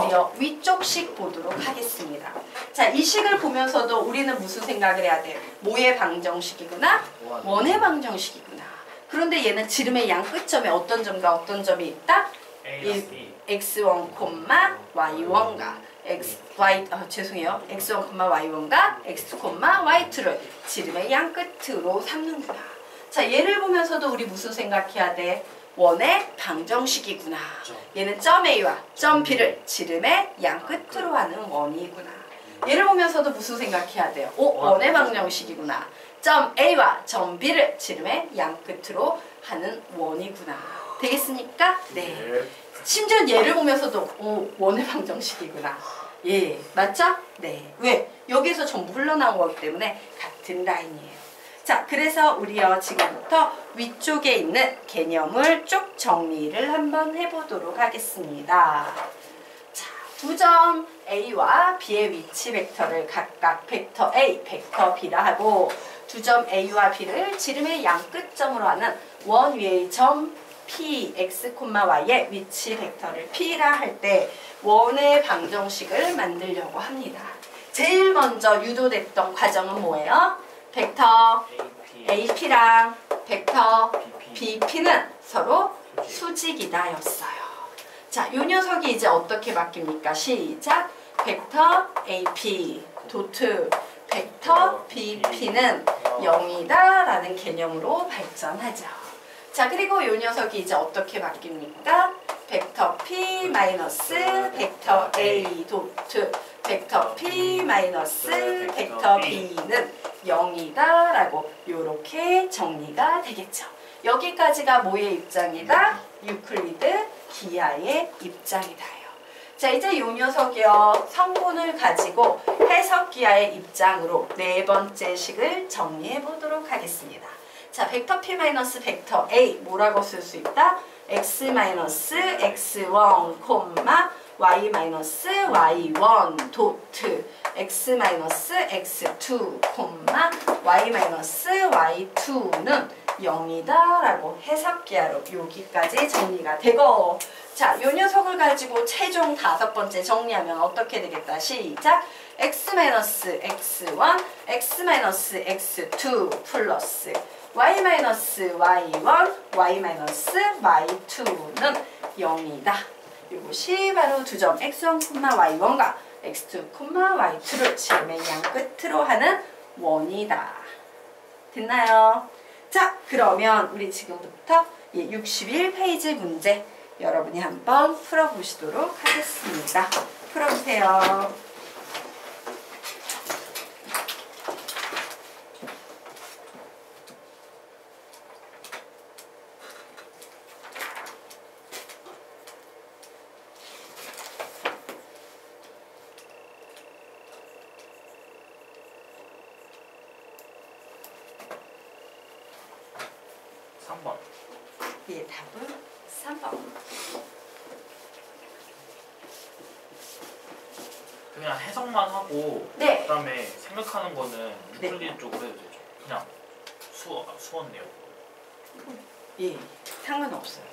우리요 위쪽식 보도록 하겠습니다. 자, 이 식을 보면서도 우리는 무슨 생각을 해야 돼요? 뭐의 방정식이구나? 원의 방정식이구나. 그런데 얘는 지름의 양 끝점에 어떤 점과 어떤 점이 있다? x1, y1과 죄송해요. x1, y1과 x2, y2를 지름의 양 끝으로 삼는구나. 자, 얘를 보면서도 우리 무슨 생각해야 돼? 원의 방정식이구나. 얘는 점 A와 점 B를 지름의 양 끝으로 하는 원이구나. 얘를 보면서도 무슨 생각해야 돼요? 원의 방정식이구나. 점 A와 점 B를 지름의 양 끝으로 하는 원이구나. 되겠습니까? 네. 심지어 얘를 보면서도 원의 방정식이구나. 예, 맞죠? 네. 왜? 여기에서 전부 흘러나온 거기 때문에 같은 라인이에요. 자, 그래서 우리요 지금부터 위쪽에 있는 개념을 쭉 정리를 한번 해보도록 하겠습니다. 자, 두 점 A와 B의 위치 벡터를 각각 벡터 A, 벡터 B라 하고 두 점 A와 B를 지름의 양 끝점으로 하는 원 위의 점 P, X, Y의 위치 벡터를 P라 할 때 원의 방정식을 만들려고 합니다. 제일 먼저 유도됐던 과정은 뭐예요? 벡터 AP랑 벡터 BP는 서로 수직이다 였어요. 자, 요 녀석이 이제 어떻게 바뀝니까? 시작! 벡터 AP 도트 벡터 BP는 0이다 라는 개념으로 발전하죠. 자, 그리고 요 녀석이 이제 어떻게 바뀝니까? 벡터 P 마이너스 벡터 A 도트 벡터 P 마이너스 벡터 B는 0이다 라고 요렇게 정리가 되겠죠. 여기까지가 뭐의 입장이다? 유클리드 기하의 입장이다요. 자, 이제 요 녀석이요 성분을 가지고 해석 기하의 입장으로 네 번째 식을 정리해 보도록 하겠습니다. 자, 벡터 P 마이너스 벡터 A 뭐라고 쓸 수 있다? x 마이너스 x1, y 마이너스 y1 도트 x 마이너스 x2, y 마이너스 y2는 0이다 라고 해석기하로 여기까지 정리가 되고, 자, 요 녀석을 가지고 최종 다섯 번째 정리하면 어떻게 되겠다? 시작! x 마이너스 x1, x 마이너스 x2 플러스 y 마이너스 y1, y 마이너스 y2는 0이다. 이것이 바로 두 점 x1, y1과 x2, y2를 지름의 양 끝으로 하는 원이다. 됐나요? 자, 그러면 우리 지금부터 61페이지 문제 여러분이 한번 풀어보시도록 하겠습니다. 풀어보세요. 예, 답은 3번. 그냥 해석만 하고 네. 그다음에 생각하는 거는 유클리드 쪽으로 해도 되죠. 그냥 수원 내용. 예, 상관없어요.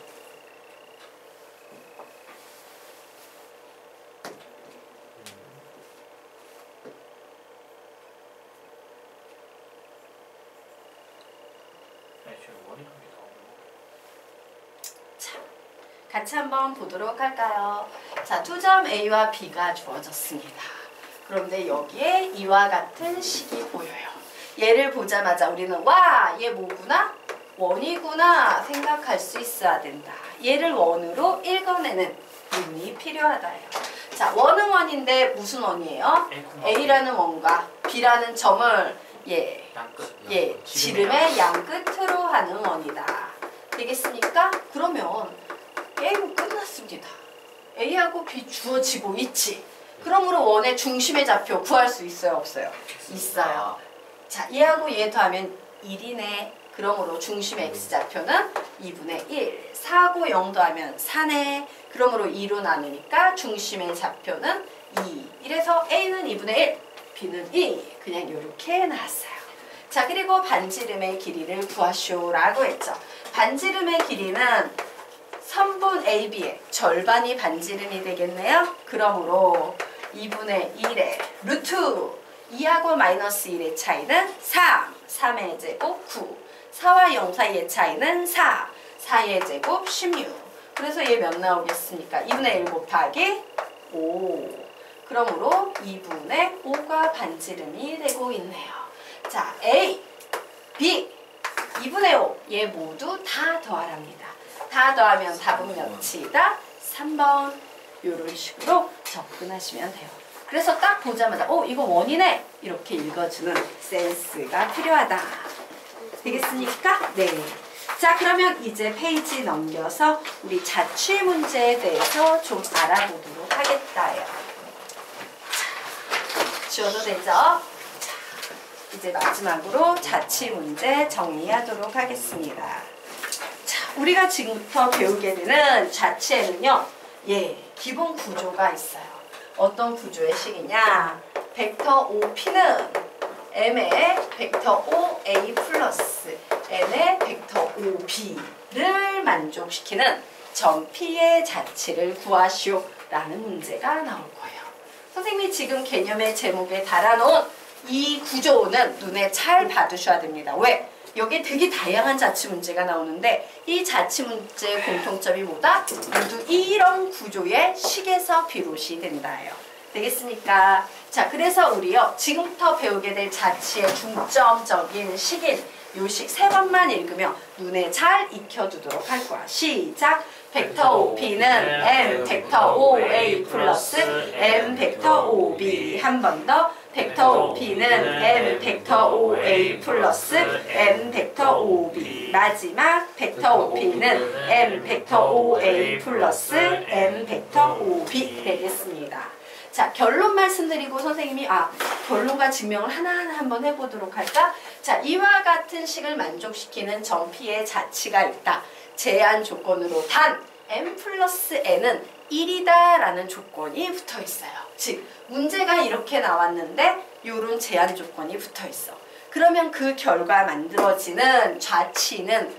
같이 한번 보도록 할까요? 자, 두 점 A와 B가 주어졌습니다. 그런데 여기에 이와 같은 식이 보여요. 얘를 보자마자 우리는 와! 얘 뭐구나? 원이구나 생각할 수 있어야 된다. 얘를 원으로 읽어내는 눈이 필요하다요. 자, 원은 원인데 무슨 원이에요? A라는 원과 B라는 점을 지름의 양 끝으로 하는 원이다. 되겠습니까? 그러면 A는 끝났습니다. A하고 B 주어지고 있지. 그러므로 원의 중심의 좌표 구할 수 있어요? 없어요? 있어요. 자, 얘하고 얘 더하면 1이네. 그러므로 중심의 X좌표는 2분의 1. 4하고 0 더하면 4네. 그러므로 2로 나누니까 중심의 좌표는 2. 이래서 A는 2분의 1, B는 2. 그냥 이렇게 나왔어요. 자, 그리고 반지름의 길이를 구하쇼라고 했죠. 반지름의 길이는 3분 AB의 절반이 반지름이 되겠네요. 그러므로 2분의 1의 루트 2하고 마이너스 1의 차이는 3, 3의 제곱 9, 4와 0 사이의 차이는 4, 4의 제곱 16. 그래서 얘 몇 나오겠습니까? 2분의 1 곱하기 5. 그러므로 2분의 5가 반지름이 되고 있네요. 자, A, B, 2분의 5. 얘 모두 다 더하랍니다. 다 더하면 답은 몇이다? 3번. 이런 식으로 접근하시면 돼요. 그래서 딱 보자마자 이거 원이네 이렇게 읽어주는 센스가 필요하다. 되겠습니까? 네. 자, 그러면 이제 페이지 넘겨서 우리 자취 문제에 대해서 좀 알아보도록 하겠다요. 자, 지워도 되죠? 자, 이제 마지막으로 자취 문제 정리하도록 하겠습니다. 자, 우리가 지금부터 배우게 되는 자취에는요, 기본 구조가 있어요. 어떤 구조의 식이냐? 벡터 OP는 M의 벡터 OA 플러스 N의 벡터 OB를 만족시키는 점 P의 자취를 구하시오 라는 문제가 나올 거예요. 선생님이 지금 개념의 제목에 달아놓은 이 구조는 눈에 잘 봐두셔야 됩니다. 왜? 여기 되게 다양한 자취 문제가 나오는데 이 자취 문제의 공통점이 뭐다? 모두 이런 구조의 식에서 비롯이 된다예요. 되겠습니까? 자, 그래서 우리요 지금부터 배우게 될 자취의 중점적인 식인 요 식 세 번만 읽으면 눈에 잘 익혀두도록 할 거야. 시작! 벡터 OP는 M 벡터 OA 플러스 M 벡터 OB. 한 번 더. 벡터 OP는 M 벡터 OA 플러스 M 벡터 OB. 마지막 벡터 OP는 M 벡터 OA 플러스 M 벡터 OB 되겠습니다. 자, 결론 말씀드리고 선생님이 결론과 증명을 하나하나 한번 해보도록 할까? 자, 이와 같은 식을 만족시키는 점 P의 자취가 있다. 제한 조건으로 단 M 플러스 N은 1이다 라는 조건이 붙어 있어요. 즉, 문제가 이렇게 나왔는데 요런 제한 조건이 붙어 있어. 그러면 그 결과 만들어지는 좌치는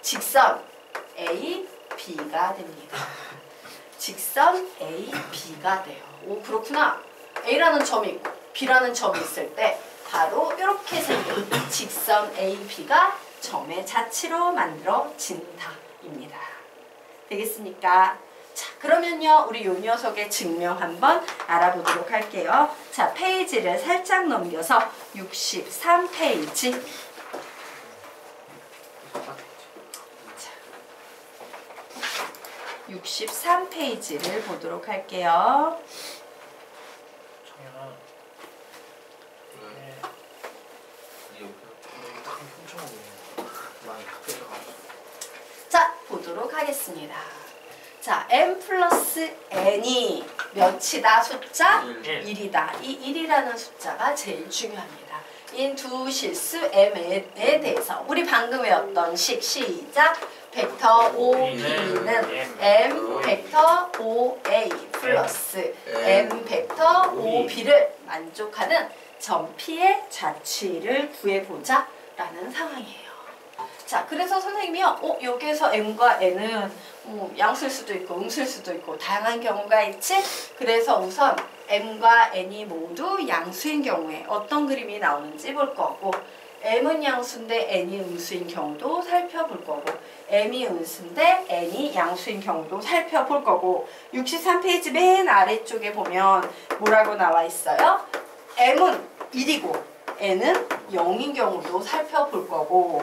직선 A, B가 됩니다. 직선 A, B가 돼요. 오, 그렇구나. A라는 점이 있고 B라는 점이 있을 때 바로 이렇게 생긴 직선 A, B가 점의 자취로 만들어진다입니다. 되겠습니까? 자, 그러면요 우리 요 녀석의 증명 한번 알아보도록 할게요. 자, 페이지를 살짝 넘겨서 63페이지. 63페이지를 보도록 할게요. 청년아, 자, 보도록 하겠습니다. 자, M 플러스 N이 몇이다? 숫자? 1이다. 이 1이라는 숫자가 제일 중요합니다. 이 두 실수 M에 대해서 우리 방금 외웠던 식 시작! 벡터 OP는 M 벡터 OA 플러스 M 벡터 OB를 만족하는 점 P의 자취를 구해보자 라는 상황이에요. 자, 그래서 선생님이요 여기에서 M과 N은 양수일 수도 있고 음수일 수도 있고 다양한 경우가 있지? 그래서 우선 M과 N이 모두 양수인 경우에 어떤 그림이 나오는지 볼 거고, M은 양수인데 N이 음수인 경우도 살펴볼 거고, M이 음수인데 N이 양수인 경우도 살펴볼 거고, 63페이지 맨 아래쪽에 보면 뭐라고 나와 있어요? M은 1이고 N은 0인 경우도 살펴볼 거고,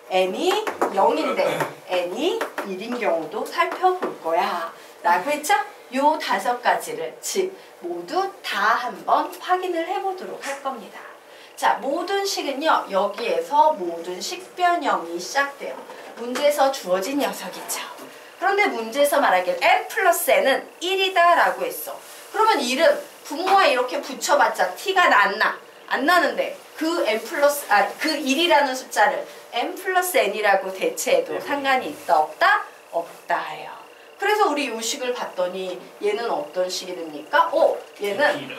M이 0인데 N이 1인 경우도 살펴볼 거야 라고 했죠? 요 5가지를 즉 모두 다 한번 확인을 해보도록 할 겁니다. 자, 모든 식은요 여기에서 모든 식변형이 시작돼요. 문제에서 주어진 녀석이죠. 그런데 문제에서 말하기에 M 플러스 N은 1이다 라고 했어. 그러면 1은 분모에 이렇게 붙여봤자 T가 났나? 안 나는데 그 M 플러스 그 1이라는 숫자를 M 플러스 N이라고 대체해도 상관이 있다 없다? 없다예요. 그래서 우리 요 식을 봤더니 얘는 어떤 식이 됩니까? 얘는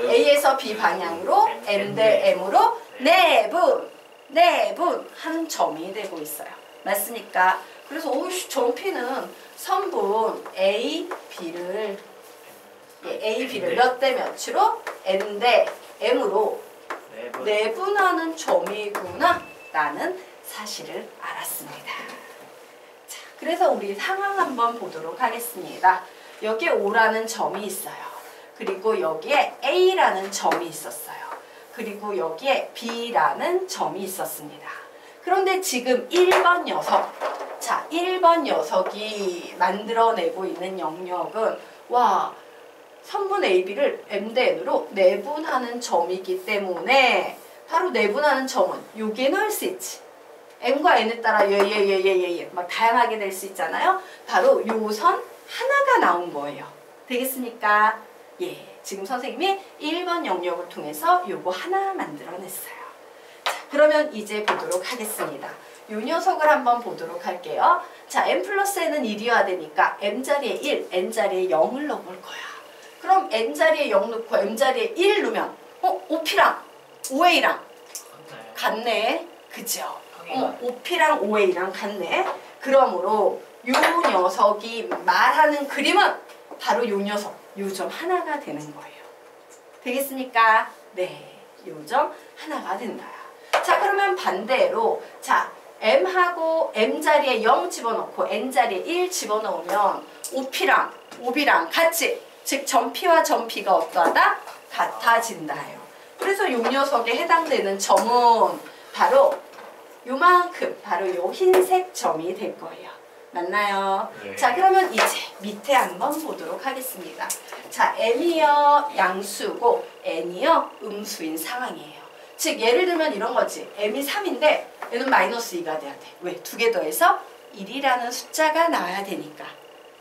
A에서 B 방향으로 M 대 M으로 내분 한 점이 되고 있어요. 맞습니까? 그래서 오이씨 점피는 선분 A, B를 A, B를 몇 대 몇으로 N 대 M으로 내분하는 점이구나 라는 사실을 알았습니다. 자, 그래서 우리 상황 한번 보도록 하겠습니다. 여기에 O라는 점이 있어요. 그리고 여기에 A라는 점이 있었어요. 그리고 여기에 B라는 점이 있었습니다. 그런데 지금 1번 녀석, 자 1번 녀석이 만들어내고 있는 영역은 와 선분 AB를 M 대 N으로 내분하는 점이기 때문에 바로 내분하는 점은 여기에 넣을 수 있지. M과 N에 따라 막 다양하게 될 수 있잖아요. 바로 요 선 하나가 나온 거예요. 되겠습니까? 예, 지금 선생님이 1번 영역을 통해서 요거 하나 만들어냈어요. 자, 그러면 이제 보도록 하겠습니다. 요 녀석을 한번 보도록 할게요. 자, M 플러스 N은 1이어야 되니까 M자리에 1, N자리에 0을 넣어볼 거야. 그럼 N자리에 0 넣고 M자리에 1 넣으면 OP랑 OA랑 같네. 그죠? OP랑 OA랑 같네. 그러므로 요 녀석이 말하는 그림은 바로 요 녀석, 요 점 하나가 되는 거예요. 되겠습니까? 네, 요 점 하나가 된다. 자, 그러면 반대로 자 M하고 M자리에 0 집어넣고 N자리에 1 집어넣으면 OP랑 OB랑 같이, 즉 점P와 점P가 어떠하다? 같아진다요. 그래서 요 녀석에 해당되는 점은 바로 요만큼, 바로 요 흰색 점이 될 거예요. 맞나요? 네. 자, 그러면 이제 밑에 한번 보도록 하겠습니다. 자, M이요 양수고 N이요 음수인 상황이에요. 즉 예를 들면 이런 거지. M이 3인데 N은 마이너스 2가 돼야 돼. 왜? 두 개 더해서 1이라는 숫자가 나와야 되니까.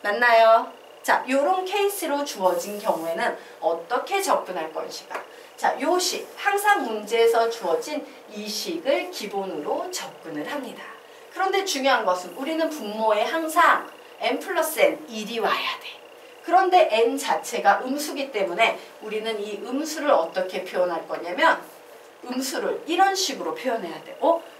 맞나요? 자, 요런 케이스로 주어진 경우에는 어떻게 접근할 것인가? 자, 요 식, 항상 문제에서 주어진 이 식을 기본으로 접근을 합니다. 그런데 중요한 것은 우리는 분모에 항상 n 플러스 n 1이 와야 돼. 그런데 n 자체가 음수기 때문에 우리는 이 음수를 어떻게 표현할 거냐면 음수를 이런 식으로 표현해야 돼.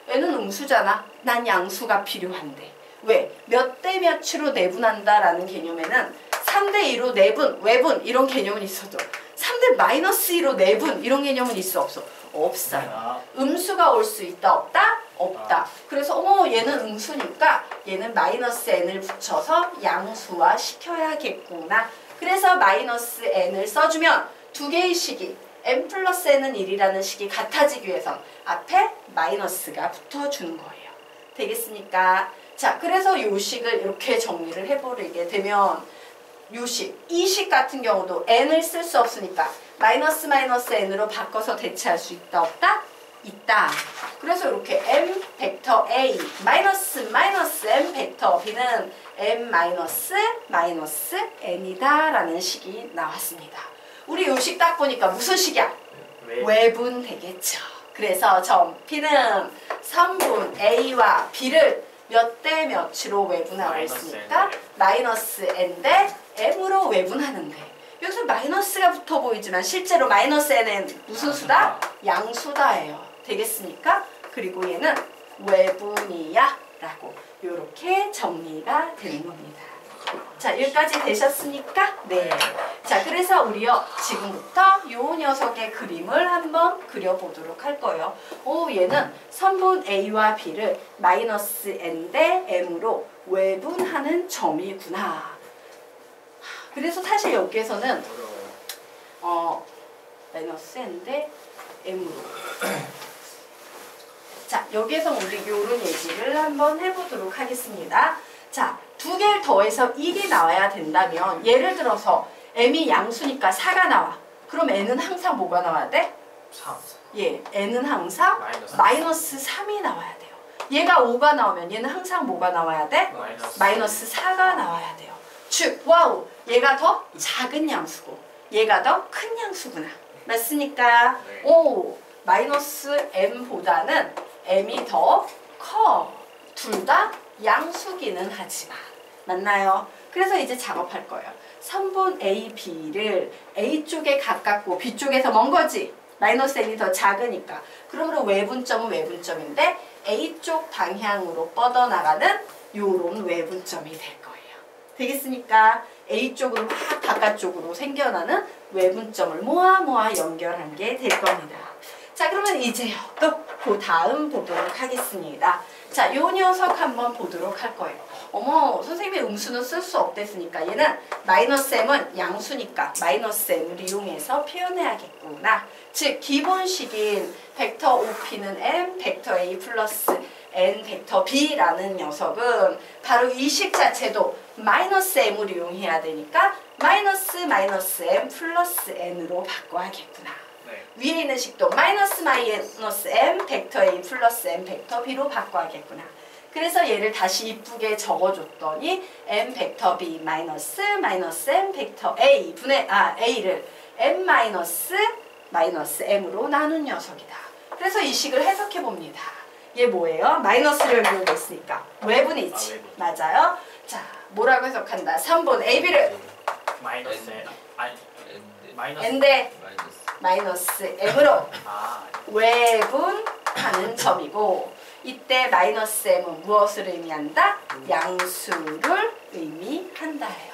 n은 음수잖아. 난 양수가 필요한데. 왜? 몇 대 몇으로 내분한다라는 개념에는 3대 2로 내분, 외분 이런 개념은 있어도 3대 마이너스 2로 내분 이런 개념은 있어 없어? 없어요. 음수가 올 수 있다 없다? 없다. 그래서 얘는 음수니까 얘는 마이너스 n을 붙여서 양수화 시켜야겠구나. 그래서 마이너스 n을 써주면 두 개의 식이 n 플러스 n은 1이라는 식이 같아지기 위해선 앞에 마이너스가 붙어주는 거예요. 되겠습니까? 자, 그래서 요 식을 이렇게 정리를 해버리게 되면 요 식, 이 식 같은 경우도 n을 쓸 수 없으니까 마이너스 n으로 바꿔서 대체할 수 있다 없다? 있다. 그래서 이렇게 m 벡터 a 마이너스 m 벡터 b는 m 마이너스 n이다 라는 식이 나왔습니다. 우리 요 식 딱 보니까 무슨 식이야? 외분 되겠죠. 그래서 점 p는 선분 a와 b를 몇 대 몇으로 외분하고 있으니까 마이너스 n 대 m으로 외분하는데 여기서 마이너스가 붙어 보이지만 실제로 마이너스 n은 무슨 수다? 양수다예요. 되겠습니까? 그리고 얘는 외분이야 라고 이렇게 정리가 되는 겁니다. 자, 여기까지 되셨습니까? 네. 자, 그래서 우리요 지금부터 요 녀석의 그림을 한번 그려보도록 할 거예요. 얘는 선분 A와 B를 마이너스 n 대 m으로 외분하는 점이구나. 그래서 사실 여기에서는 마이너스 n 대 m으로 자, 여기에서 우리 요런 얘기를 한번 해보도록 하겠습니다. 자, 두 개를 더해서 1이 나와야 된다면 예를 들어서 m이 양수니까 4가 나와. 그럼 n은 항상 뭐가 나와야 돼? 3. 예, n은 항상 마이너스 3이 나와야 돼요. 얘가 5가 나오면 얘는 항상 뭐가 나와야 돼? 마이너스 4가 나와야 돼요. 즉, 와우, 얘가 더 작은 양수고 얘가 더 큰 양수구나. 맞습니까? 네. 오, 마이너스 m보다는 m이 더 커. 둘 다 양수기는 하지만. 맞나요? 그래서 이제 작업할 거예요. 선분 A, B를 A 쪽에 가깝고 B 쪽에서 먼 거지. 마이너스 n이 더 작으니까. 그러므로 외분점은 외분점인데 A 쪽 방향으로 뻗어나가는 요런 외분점이 될 거예요. 되겠습니까? A쪽으로 막 바깥쪽으로 생겨나는 외분점을 모아 연결한 게 될 겁니다. 자, 그러면 이제요. 또 그 다음 보도록 하겠습니다. 자, 요 녀석 한번 보도록 할 거예요. 어머, 선생님이 음수는 쓸 수 없댔으니까 얘는 마이너스 m은 양수니까 마이너스 m을 이용해서 표현해야겠구나. 즉, 기본식인 벡터 OP는 m, 벡터 A 플러스 n, 벡터 B라는 녀석은 바로 이 식 자체도 마이너스 m을 이용해야 되니까 마이너스 m 플러스 n으로 바꿔야겠구나. 네. 위에 있는 식도 마이너스 m 벡터 A 플러스 m 벡터 B로 바꿔야겠구나. 그래서 얘를 다시 이쁘게 적어줬더니 m 벡터 B 마이너스 m 벡터 A 분의 A를 m 마이너스 m으로 나눈 녀석이다. 그래서 이 식을 해석해 봅니다. 얘 뭐예요? 마이너스를 연결돼 있으니까 외분이지. 외분. 맞아요. 자, 뭐라고 해석한다? 3번 AB를 마이너스 아니 마이너스 n대 마이너스 m으로 아 외분하는 점이고, 이때 마이너스 m은 무엇을 의미한다? 양수를 의미한다예요.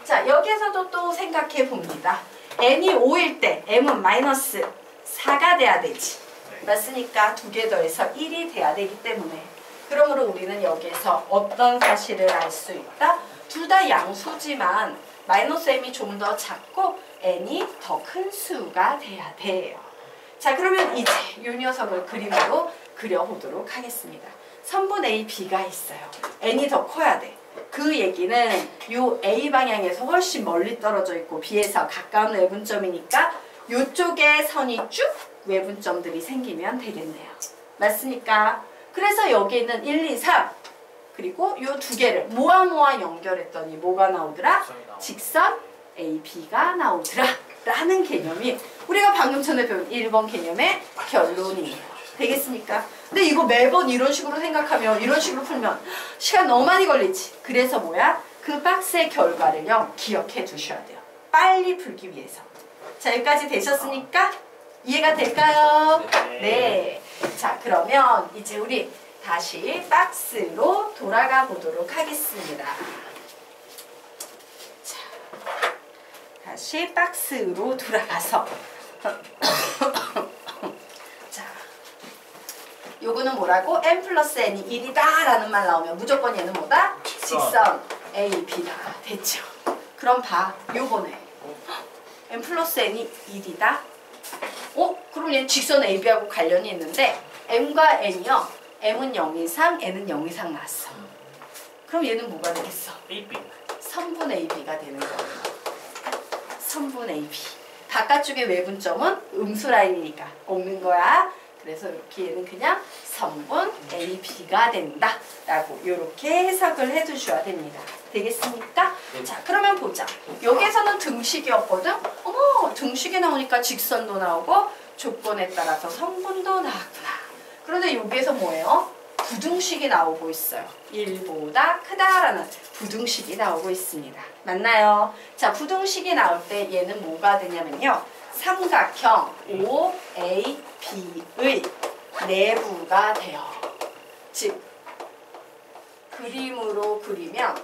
자, 여기에서도 또 생각해 봅니다. n이 5일 때 m은 마이너스 4가 돼야 되지. 맞으니까 두 개 더해서 1이 돼야 되기 때문에, 그러므로 우리는 여기에서 어떤 사실을 알 수 있다? 둘 다 양수지만 마이너스 m이 좀 더 작고 n이 더 큰 수가 돼야 돼요. 자, 그러면 이제 이 녀석을 그림으로 그려보도록 하겠습니다. 선분 A, B가 있어요. n이 더 커야 돼. 그 얘기는 이 A 방향에서 훨씬 멀리 떨어져 있고 B에서 가까운 외분점이니까 이쪽에 선이 쭉 외분점들이 생기면 되겠네요. 맞습니까? 그래서 여기 있는 1, 2, 3 그리고 이 두 개를 모아 연결했더니 뭐가 나오더라? 직선 AB가 나오더라 라는 개념이 우리가 방금 전에 배운 1번 개념의 결론이에요. 되겠습니까? 근데 이거 매번 이런 식으로 생각하면, 이런 식으로 풀면 시간 너무 많이 걸리지. 그래서 뭐야? 그 박스의 결과를요 기억해 두셔야 돼요. 빨리 풀기 위해서. 자, 여기까지 되셨습니까? 이해가 될까요? 네. 자, 그러면 이제 우리 다시 박스로 돌아가 보도록 하겠습니다. 자, 다시 박스로 돌아가서 자, 요거는 뭐라고? m 플러스 n이 1이다 라는 말 나오면 무조건 얘는 뭐다? 직선 AB가 됐죠. 그럼 봐, 요거네. m 플러스 n이 1이다. 그럼 얘는 직선 AB하고 관련이 있는데 m과 n이요. m은 0 이상, n은 0 이상 나왔어. 그럼 얘는 뭐가 되겠어? AB 선분 AB가 되는 거예요. 선분 AB. 바깥쪽의 외분점은 음수 라인이니까 없는 거야. 그래서 이렇게 얘는 그냥 선분 AB가 된다 라고 이렇게 해석을 해주셔야 됩니다. 되겠습니까? 자, 그러면 보자. 여기에서는 등식이었거든? 어머, 등식이 나오니까 직선도 나오고 조건에 따라서 성분도 나왔구나. 그런데 여기에서 뭐예요? 부등식이 나오고 있어요. 1보다 크다라는 부등식이 나오고 있습니다. 맞나요? 자, 부등식이 나올 때 얘는 뭐가 되냐면요. 삼각형 OAB의 내부가 돼요. 즉, 그림으로 그리면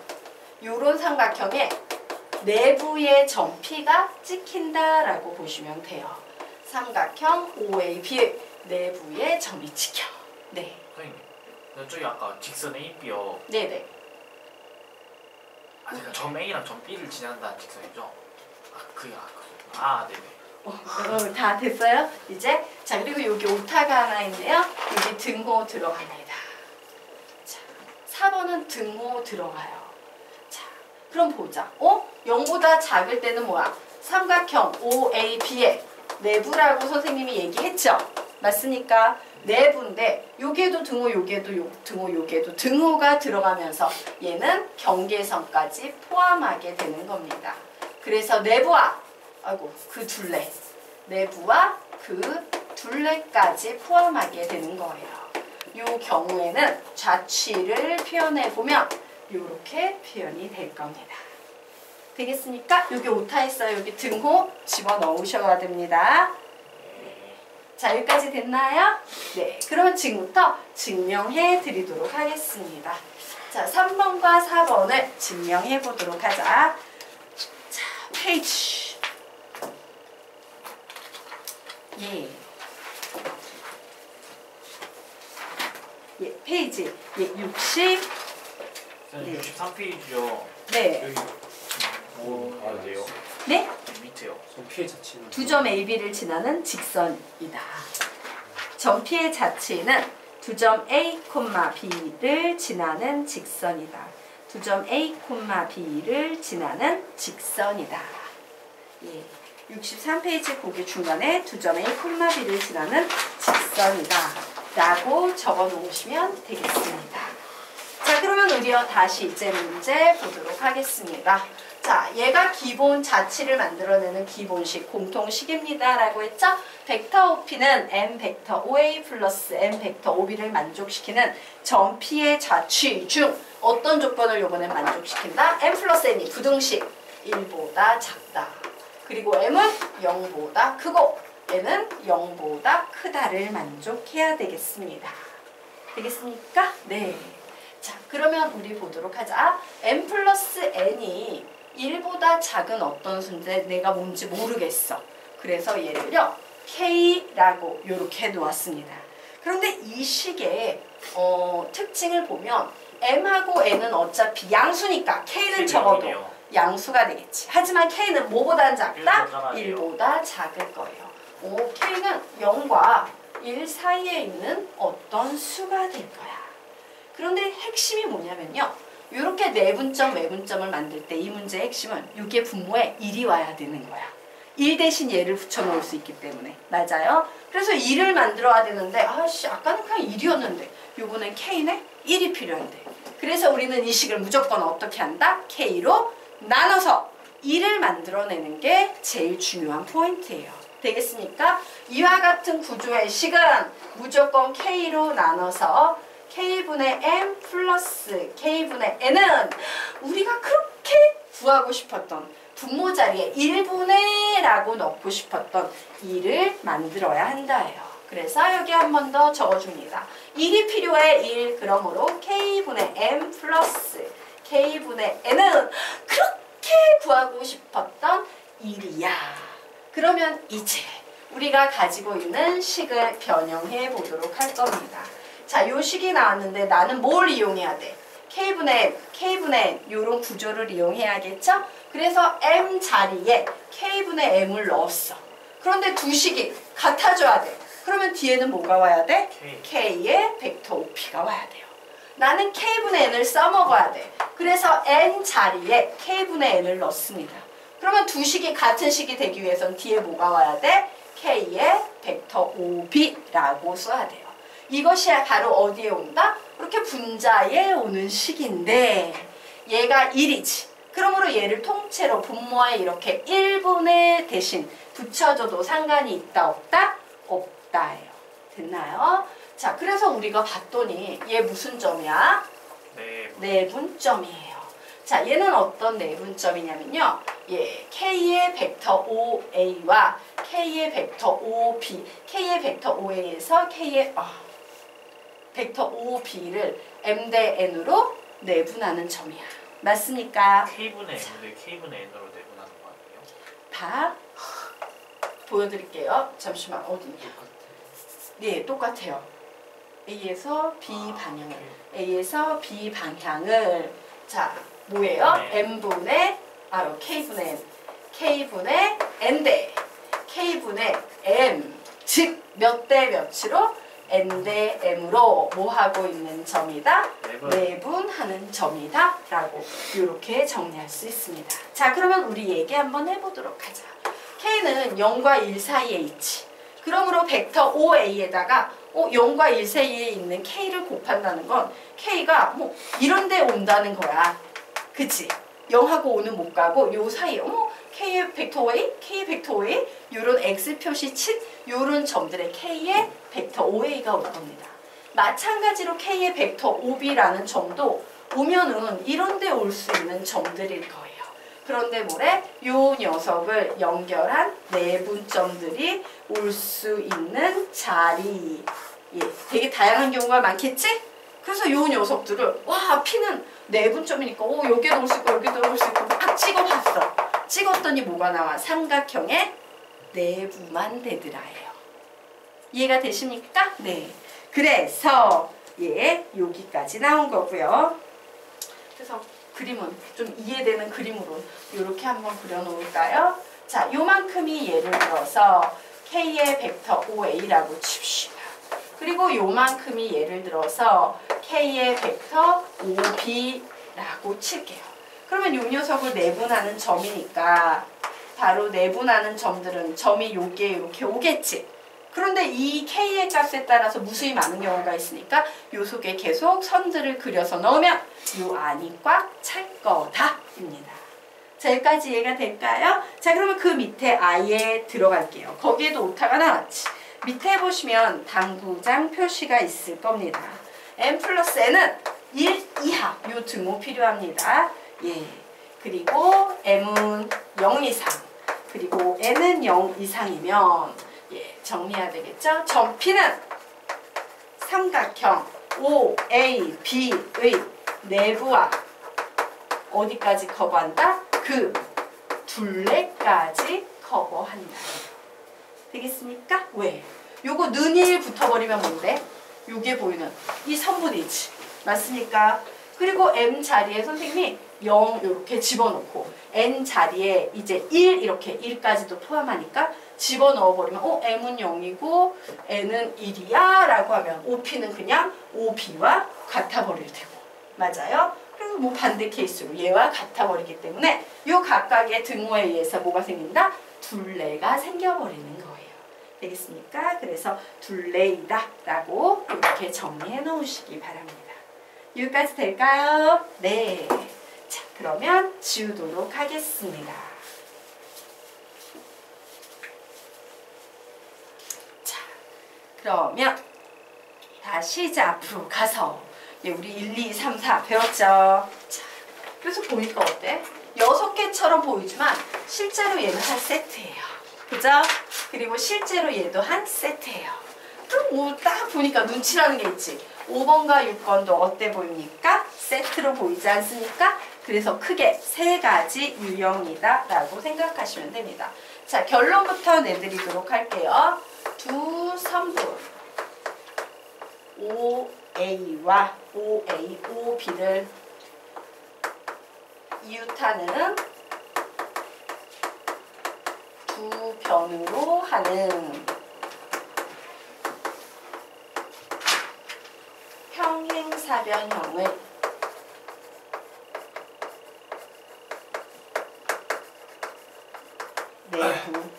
이런 삼각형의 내부의 점 P가 찍힌다라고 보시면 돼요. 삼각형 OAB의 내부의 점이 찍혀. 네. 선생님 저기 아까 직선 AB요. 네네. 그러니까 점 A랑 점 B를 지난다는 직선이죠? 네네. 다 됐어요? 이제? 자, 그리고 여기 오타가 하나 있네요. 여기 등호 들어갑니다. 자, 4번은 등호 들어가요. 자, 그럼 보자. 0보다 작을 때는 뭐야? 삼각형 OAB의 내부라고 선생님이 얘기했죠? 맞습니까? 내부인데 여기에도 등호, 여기에도 등호, 여기에도 등호가 들어가면서 얘는 경계선까지 포함하게 되는 겁니다. 그래서 내부와 그 둘레, 내부와 그 둘레까지 포함하게 되는 거예요. 이 경우에는 좌치를 표현해보면 이렇게 표현이 될 겁니다. 되겠습니까? 여기 오타 있어요. 여기 등호 집어넣으셔야 됩니다. 자, 여기까지 됐나요? 네, 그러면 지금부터 증명해 드리도록 하겠습니다. 자, 3번과 4번을 증명해 보도록 하자. 자, 페이지. 예. 예, 페이지. 예, 60. 선생님 63페이지요. 네. 여기 뭐 가야 돼요? 네? 밑에요. 피해 자체는 두 점 AB를 지나는 직선이다. 점피의 자체는 두 점 A, B를 지나는 직선이다. 두 점 A, B를 지나는 직선이다. 예. 63페이지 고개 중간에 두 점 A, B를 지나는 직선이다. 라고 적어 놓으시면 되겠습니다. 자, 그러면 우리요 다시 이제 문제 보도록 하겠습니다. 자, 얘가 기본 자치를 만들어내는 기본식, 공통식입니다. 라고 했죠? 벡터 OP는 m 벡터 OA 플러스 m 벡터 OB를 만족시키는 점피의 자취 중 어떤 조건을 요번에 만족시킨다? m 플러스 n이 부등식 1보다 작다. 그리고 m은 0보다 크고 n은 0보다 크다를 만족해야 되겠습니다. 되겠습니까? 네. 자, 그러면 우리 보도록 하자. m 플러스 n이 1보다 작은 어떤 수인데 내가 뭔지 모르겠어. 그래서 얘를요 K라고 이렇게 놓았습니다. 그런데 이 식의 특징을 보면 M하고 N은 어차피 양수니까 K를 적어도 양수가 되겠지. 하지만 K는 뭐보다 작다? 1보다 작을 거예요. K는 0과 1 사이에 있는 어떤 수가 될 거야. 그런데 핵심이 뭐냐면요. 이렇게 내분점, 외분점을 만들 때 이 문제의 핵심은 이게 분모에 1이 와야 되는 거야. 1 대신 얘를 붙여놓을 수 있기 때문에. 맞아요? 그래서 1을 만들어야 되는데 아씨 아까는 그냥 1이었는데 요번엔 K네? 1이 필요한데. 그래서 우리는 이 식을 무조건 어떻게 한다? K로 나눠서 1을 만들어내는 게 제일 중요한 포인트예요. 되겠습니까? 이와 같은 구조의 식은 무조건 K로 나눠서 K분의 M 플러스 K분의 N은 우리가 그렇게 구하고 싶었던 분모 자리에 1분의 라고 넣고 싶었던 1을 만들어야 한다예요. 그래서 여기 한 번 더 적어줍니다. 1이 필요해 1. 그러므로 K분의 M 플러스 K분의 N은 그렇게 구하고 싶었던 1이야. 그러면 이제 우리가 가지고 있는 식을 변형해 보도록 할 겁니다. 자, 요 식이 나왔는데 나는 뭘 이용해야 돼? K분의 N 요런 구조를 이용해야겠죠? 그래서 M 자리에 K분의 M을 넣었어. 그런데 두 식이 같아져야 돼. 그러면 뒤에는 뭐가 와야 돼? K의 벡터 OP가 와야 돼요. 나는 K분의 N을 써먹어야 돼. 그래서 N 자리에 K분의 N을 넣습니다. 그러면 두 식이 같은 식이 되기 위해서는 뒤에 뭐가 와야 돼? K의 벡터 OB라고 써야 돼요. 이것이 바로 어디에 온다? 이렇게 분자에 오는 식인데 얘가 1이지. 그러므로 얘를 통째로 분모에 이렇게 1분의 대신 붙여줘도 상관이 있다 없다? 없다예요. 됐나요? 자, 그래서 우리가 봤더니 얘 무슨 점이야? 내분점이에요. 자, 얘는 어떤 내분점이냐면요. 예, K의 벡터 OA와 K의 벡터 OB, K의 벡터 OA에서 K의 벡터 OB를 M 대 N으로 내분하는 점이야. 맞습니까? K분의 M인데 K분의 N으로 내분하는 거 아니에요? 다 보여드릴게요. 잠시만 어디냐? 네, 똑같아요. A에서 B 방향을 A에서 B 방향을 자 뭐예요? 네. M분의 K분의 N 대 K분의 M 즉 몇 대 몇으로 N 대 M으로 뭐 하고 있는 점이다? 내분하는 점이다 라고 이렇게 정리할 수 있습니다. 자, 그러면 우리 얘기 한번 해보도록 하자. K는 0과 1 사이에 있지. 그러므로 벡터 OA에다가 0과 1 사이에 있는 K를 곱한다는 건 K가 뭐 이런 데 온다는 거야. 그치? 0하고 5는 못 가고 요 사이에 K의 벡터 OA, K의 벡터 OA 요런 X 표시 친 요런 점들의 K의 벡터 OA가 올 겁니다. 마찬가지로 K의 벡터 OB라는 점도 오면은 이런 데 올 수 있는 점들일 거예요. 그런데 뭐래? 요 녀석을 연결한 내분점들이 올 수 있는 자리. 예, 되게 다양한 경우가 많겠지? 그래서 요 녀석들을 와 P는 내분점이니까 여기에 넣을 수 있고 여기에 넣을 수 있고 막 찍어봤어. 찍었더니 뭐가 나와? 삼각형의 내부만 되더라예요. 이해가 되십니까? 네. 그래서 여기까지 나온 거고요. 그래서 그림은 좀 이해되는 그림으로 이렇게 한번 그려놓을까요? 자, 요만큼이 예를 들어서 K의 벡터 OA라고 칩시다. 그리고 요만큼이 예를 들어서 K의 벡터 OB라고 칠게요. 그러면 요 녀석을 내분하는 점이니까 바로 내분하는 점들은 점이 요게 이렇게 오겠지. 그런데 이 K의 값에 따라서 무수히 많은 경우가 있으니까 요 속에 계속 선들을 그려서 넣으면 요 안이 꽉 찰 거다 입니다. 자, 여기까지 이해가 될까요? 자, 그러면 그 밑에 아예 들어갈게요. 거기에도 오타가 나왔지. 밑에 보시면 당구장 표시가 있을 겁니다. n 플러스 n은 1 이하 요 등호 필요합니다. 그리고 m은 0 이상 그리고 n은 0 이상이면 정리해야 되겠죠? 점 P는 삼각형 OAB의 내부와 어디까지 커버한다? 그 둘레까지 커버한다. 되겠습니까? 왜? 요거 는일 붙어버리면 뭔데? 요게 보이는 이 선분이지. 맞습니까? 그리고 M 자리에 선생님이 0 이렇게 집어넣고 N 자리에 이제 1 이렇게 1까지도 포함하니까 집어넣어버리면 M은 0이고 N은 1이야 라고 하면 OP는 그냥 OB와 같아버릴 테고. 맞아요? 그리고 뭐 반대 케이스로 얘와 같아버리기 때문에 요 각각의 등호에 의해서 뭐가 생긴다? 둘레가 생겨버리는 거예요. 되겠습니까? 그래서 둘레이다 라고 이렇게 정리해 놓으시기 바랍니다. 여기까지 될까요? 네. 자, 그러면 지우도록 하겠습니다. 자, 그러면 다시 이제 앞으로 가서 우리 1, 2, 3, 4 배웠죠? 자, 그래서 보니까 어때? 6개처럼 보이지만 실제로 얘는 한 세트예요. 그죠? 그리고 실제로 얘도 한 세트예요. 그럼 뭐 딱 보니까 눈치라는 게 있지. 5번과 6번도 어때 보입니까? 세트로 보이지 않습니까? 그래서 크게 3가지 유형이다 라고 생각하시면 됩니다. 자, 결론부터 내드리도록 할게요. 두 선분 OA와 OA, OB를 이웃하는 두 변으로 하는 평행사변형의 내부.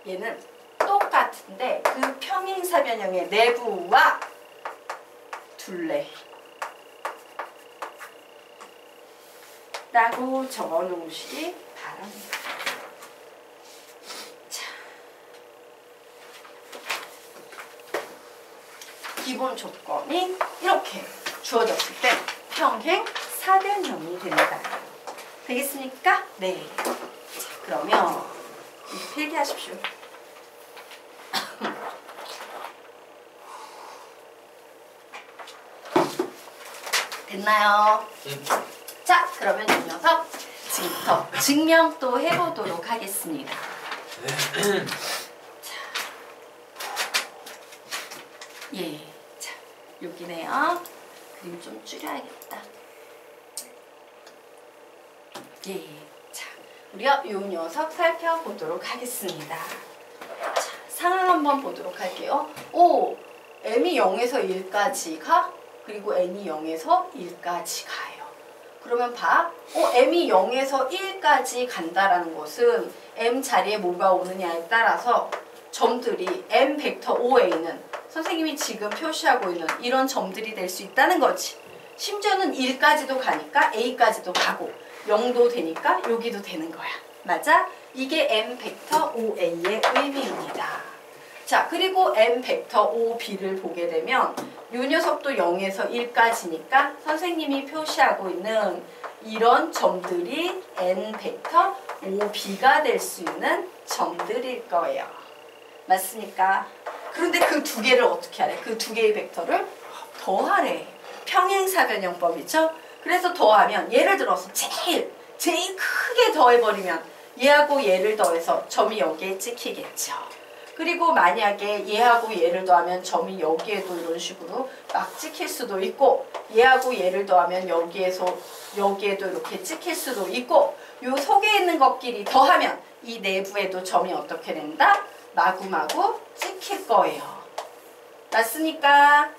얘는 똑같은데 그 평행사변형의 내부와 둘레 라고 적어 놓으시기 바랍니다. 자, 기본 조건이 이렇게 주어졌을 때 평행 사변형이 된다. 되겠습니까? 네. 자, 그러면 필기하십시오. 됐나요? 자, 그러면 이 녀석 지금부터 증명 또 해보도록 하겠습니다. 자, 자, 여기네요. 그림 좀 줄여야겠다. 자, 우리가 이 녀석 살펴보도록 하겠습니다. 자, 상황 한번 보도록 할게요. m이 0에서 1까지 가, 그리고 n이 0에서 1까지 가요. 그러면 봐. m이 0에서 1까지 간다라는 것은 m 자리에 뭐가 오느냐에 따라서 점들이 m 벡터 OA는 선생님이 지금 표시하고 있는 이런 점들이 될 수 있다는 거지. 심지어는 1까지도 가니까 A까지도 가고 0도 되니까 여기도 되는 거야. 맞아? 이게 m 벡터 OA의 의미입니다. 자, 그리고 m 벡터 OB를 보게 되면 이 녀석도 0에서 1까지니까 선생님이 표시하고 있는 이런 점들이 n 벡터 OB가 될 수 있는 점들일 거예요. 맞습니까? 그런데 그 두 개를 어떻게 하래? 그 두 개의 벡터를 더하래. 평행사변형법이죠. 그래서 더하면 예를 들어서 제일 크게 더해버리면 얘하고 얘를 더해서 점이 여기에 찍히겠죠. 그리고 만약에 얘하고 얘를 더하면 점이 여기에도 이런 식으로 막 찍힐 수도 있고 얘하고 얘를 더하면 여기에도 이렇게 찍힐 수도 있고 요 속에 있는 것끼리 더하면 이 내부에도 점이 어떻게 된다? 마구마구 찍힐 거예요. 맞습니까?